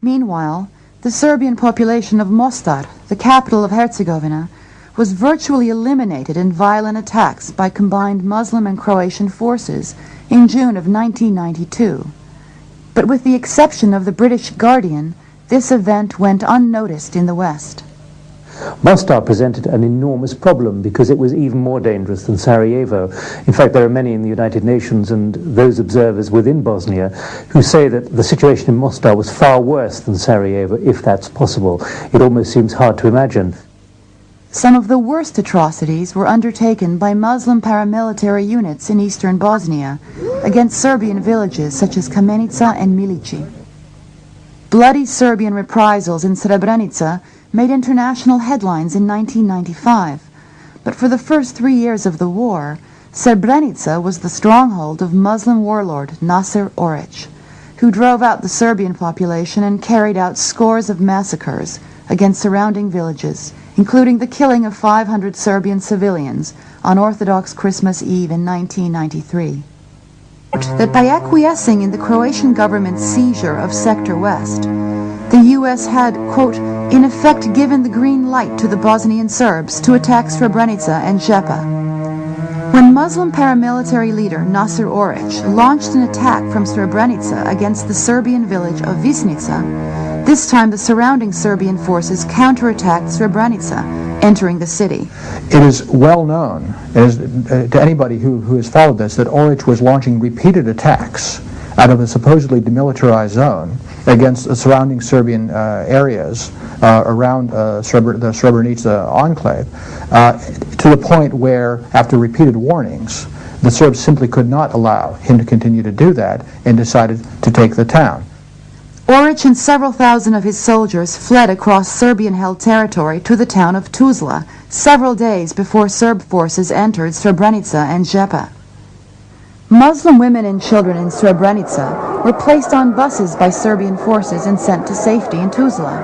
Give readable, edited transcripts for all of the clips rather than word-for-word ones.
Meanwhile, the Serbian population of Mostar, the capital of Herzegovina, was virtually eliminated in violent attacks by combined Muslim and Croatian forces in June of 1992. But with the exception of the British Guardian, this event went unnoticed in the West. Mostar presented an enormous problem because it was even more dangerous than Sarajevo. In fact, there are many in the United Nations and those observers within Bosnia who say that the situation in Mostar was far worse than Sarajevo, if that's possible. It almost seems hard to imagine. Some of the worst atrocities were undertaken by Muslim paramilitary units in eastern Bosnia against Serbian villages such as Kamenica and Milići. Bloody Serbian reprisals in Srebrenica made international headlines in 1995, but for the first 3 years of the war, Srebrenica was the stronghold of Muslim warlord Naser Oric, who drove out the Serbian population and carried out scores of massacres against surrounding villages, including the killing of 500 Serbian civilians on Orthodox Christmas Eve in 1993. That by acquiescing in the Croatian government's seizure of Sector West, the U.S. had, quote, in effect given the green light to the Bosnian Serbs to attack Srebrenica and Zepa. When Muslim paramilitary leader Naser Oric launched an attack from Srebrenica against the Serbian village of Višnica, this time the surrounding Serbian forces counterattacked Srebrenica, entering the city. It is well known to anybody who has followed this that Oric was launching repeated attacks out of a supposedly demilitarized zone against the surrounding Serbian areas around the Srebrenica enclave, to the point where, after repeated warnings, the Serbs simply could not allow him to continue to do that and decided to take the town. Oric and several thousand of his soldiers fled across Serbian-held territory to the town of Tuzla several days before Serb forces entered Srebrenica and Zepa. Muslim women and children in Srebrenica were placed on buses by Serbian forces and sent to safety in Tuzla.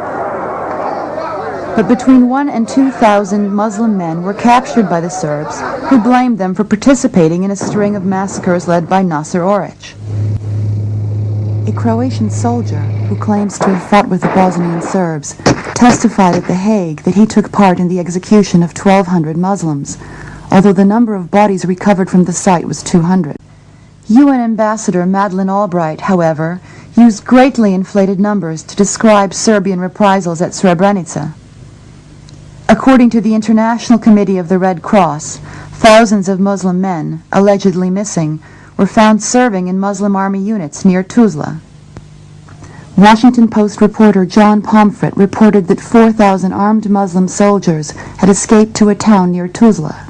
But between 1,000 and 2,000 Muslim men were captured by the Serbs, who blamed them for participating in a string of massacres led by Naser Oric. A Croatian soldier, who claims to have fought with the Bosnian Serbs, testified at The Hague that he took part in the execution of 1,200 Muslims, although the number of bodies recovered from the site was 200. UN Ambassador Madeleine Albright, however, used greatly inflated numbers to describe Serbian reprisals at Srebrenica. According to the International Committee of the Red Cross, thousands of Muslim men, allegedly missing, were found serving in Muslim army units near Tuzla. Washington Post reporter John Pomfret reported that 4,000 armed Muslim soldiers had escaped to a town near Tuzla.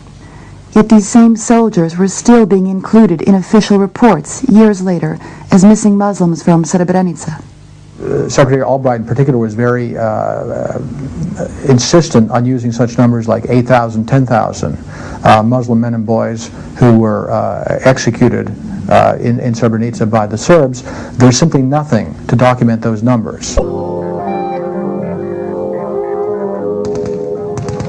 Yet these same soldiers were still being included in official reports years later as missing Muslims from Srebrenica. Secretary Albright in particular was very insistent on using such numbers like 8,000, 10,000 Muslim men and boys who were executed in Srebrenica by the Serbs. There's simply nothing to document those numbers.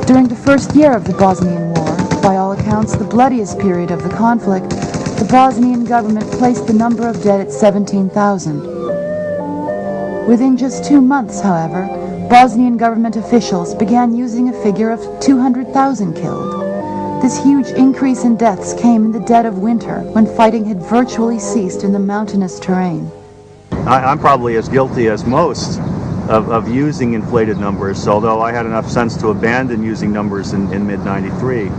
During the first year of the Bosnian War, by all accounts the bloodiest period of the conflict, the Bosnian government placed the number of dead at 17,000. Within just 2 months, however, Bosnian government officials began using a figure of 200,000 killed. This huge increase in deaths came in the dead of winter, when fighting had virtually ceased in the mountainous terrain. I'm probably as guilty as most of using inflated numbers, although I had enough sense to abandon using numbers in mid-93.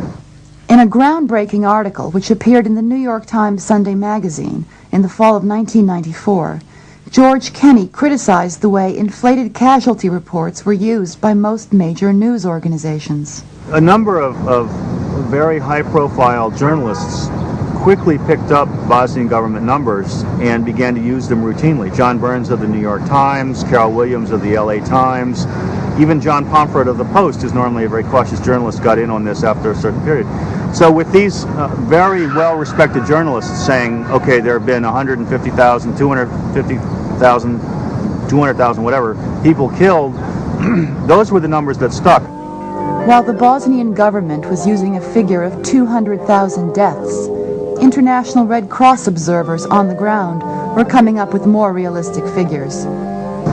In a groundbreaking article which appeared in the New York Times Sunday magazine in the fall of 1994, George Kenney criticized the way inflated casualty reports were used by most major news organizations. A number of very high-profile journalists quickly picked up Bosnian government numbers and began to use them routinely. John Burns of the New York Times, Carol Williams of the LA Times, even John Pomfret of the Post, who's normally a very cautious journalist, got in on this after a certain period. So with these very well-respected journalists saying, okay, there have been 150,000, 250,000, 200,000, whatever, people killed, those were the numbers that stuck. While the Bosnian government was using a figure of 200,000 deaths, international Red Cross observers on the ground were coming up with more realistic figures.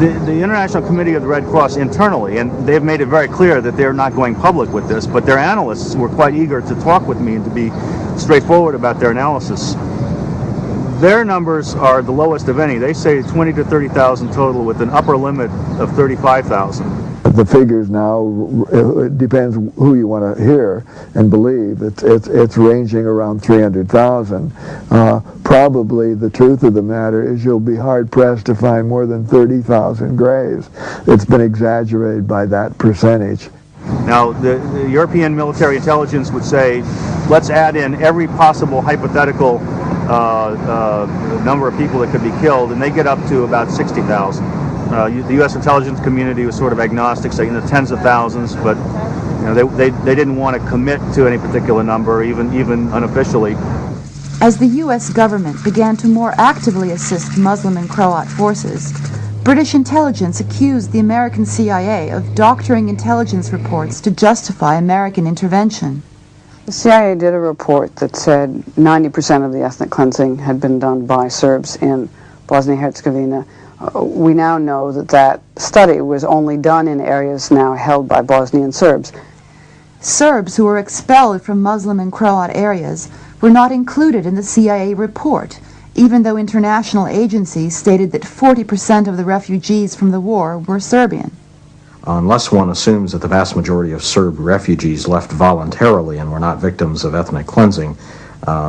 The International Committee of the Red Cross internally, and they've made it very clear that they're not going public with this, but their analysts were quite eager to talk with me and to be straightforward about their analysis. Their numbers are the lowest of any. They say 20 to 30,000 total with an upper limit of 35,000. The figures now, it depends who you want to hear and believe. It's ranging around 300,000. Probably the truth of the matter is you'll be hard-pressed to find more than 30,000 graves. It's been exaggerated by that percentage. Now, the European military intelligence would say, let's add in every possible hypothetical number of people that could be killed, and they get up to about 60,000. The U.S. intelligence community was sort of agnostic, saying the tens of thousands, but they didn't want to commit to any particular number, even unofficially. As the U.S. government began to more actively assist Muslim and Croat forces, British intelligence accused the American CIA of doctoring intelligence reports to justify American intervention. The CIA did a report that said 90% of the ethnic cleansing had been done by Serbs in Bosnia-Herzegovina. We now know that that study was only done in areas now held by Bosnian Serbs. Serbs who were expelled from Muslim and Croat areas were not included in the CIA report, even though international agencies stated that 40% of the refugees from the war were Serbian. Unless one assumes that the vast majority of Serb refugees left voluntarily and were not victims of ethnic cleansing,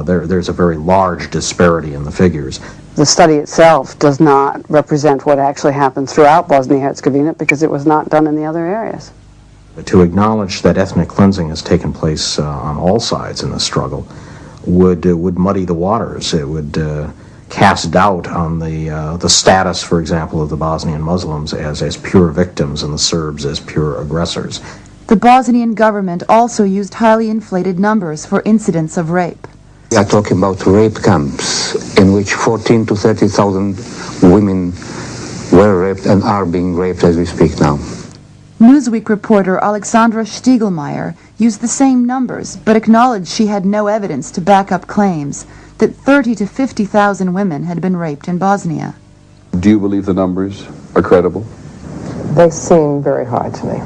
there's a very large disparity in the figures. The study itself does not represent what actually happened throughout Bosnia-Herzegovina because it was not done in the other areas. To acknowledge that ethnic cleansing has taken place on all sides in the struggle would muddy the waters. It would cast doubt on the status, for example, of the Bosnian Muslims as pure victims and the Serbs as pure aggressors. The Bosnian government also used highly inflated numbers for incidents of rape. We are talking about rape camps in which 14 to 30,000 women were raped and are being raped as we speak now. Newsweek reporter Alexandra Stiegelmeier used the same numbers, but acknowledged she had no evidence to back up claims that 30 to 50,000 women had been raped in Bosnia. Do you believe the numbers are credible? They seem very high to me.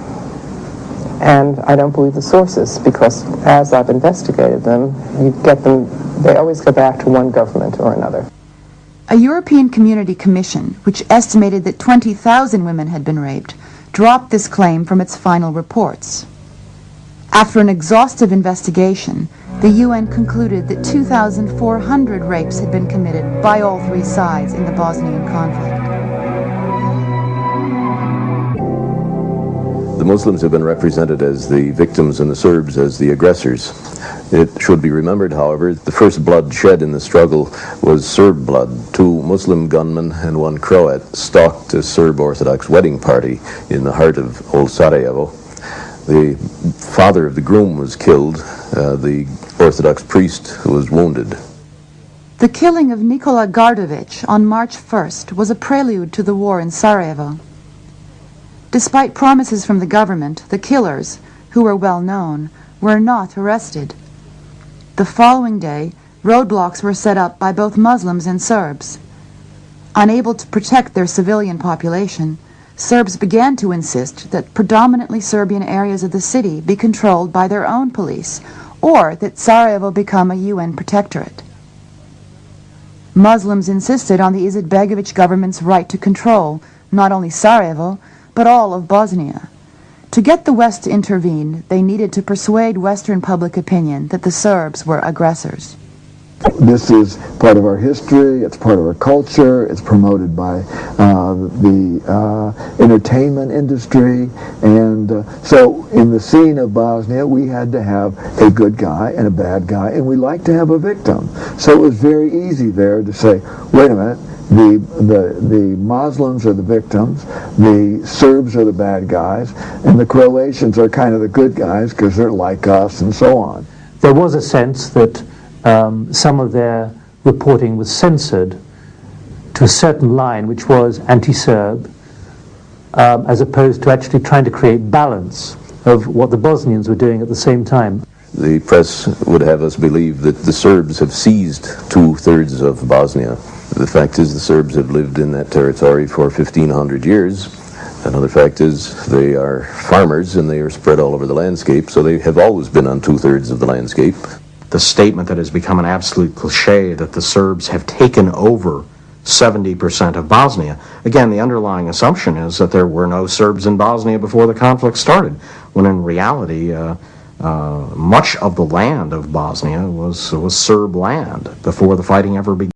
And I don't believe the sources, because as I've investigated them, they always go back to one government or another. A European Community Commission, which estimated that 20,000 women had been raped, dropped this claim from its final reports. After an exhaustive investigation, the UN concluded that 2,400 rapes had been committed by all three sides in the Bosnian conflict. The Muslims have been represented as the victims and the Serbs as the aggressors. It should be remembered, however, the first blood shed in the struggle was Serb blood. 2 Muslim gunmen and 1 Croat stalked a Serb Orthodox wedding party in the heart of old Sarajevo. The father of the groom was killed. The Orthodox priest was wounded. The killing of Nikola Gardović on March 1st was a prelude to the war in Sarajevo. Despite promises from the government, the killers, who were well known, were not arrested. The following day, roadblocks were set up by both Muslims and Serbs. Unable to protect their civilian population, Serbs began to insist that predominantly Serbian areas of the city be controlled by their own police, or that Sarajevo become a UN protectorate. Muslims insisted on the Izetbegović'c government's right to control not only Sarajevo, but all of Bosnia. To get the West to intervene, they needed to persuade Western public opinion that the Serbs were aggressors. This is part of our history, it's part of our culture, it's promoted by the entertainment industry, and so in the scene of Bosnia we had to have a good guy and a bad guy, and we like to have a victim. So it was very easy there to say, wait a minute, the Muslims are the victims, the Serbs are the bad guys, and the Croatians are kind of the good guys because they're like us and so on. There was a sense that some of their reporting was censored to a certain line which was anti-Serb, as opposed to actually trying to create balance of what the Bosnians were doing at the same time. The press would have us believe that the Serbs have seized 2/3 of Bosnia. The fact is the Serbs have lived in that territory for 1,500 years. Another fact is they are farmers and they are spread all over the landscape, so they have always been on 2/3 of the landscape. The statement that has become an absolute cliche that the Serbs have taken over 70% of Bosnia. Again, the underlying assumption is that there were no Serbs in Bosnia before the conflict started, when in reality much of the land of Bosnia was Serb land before the fighting ever began.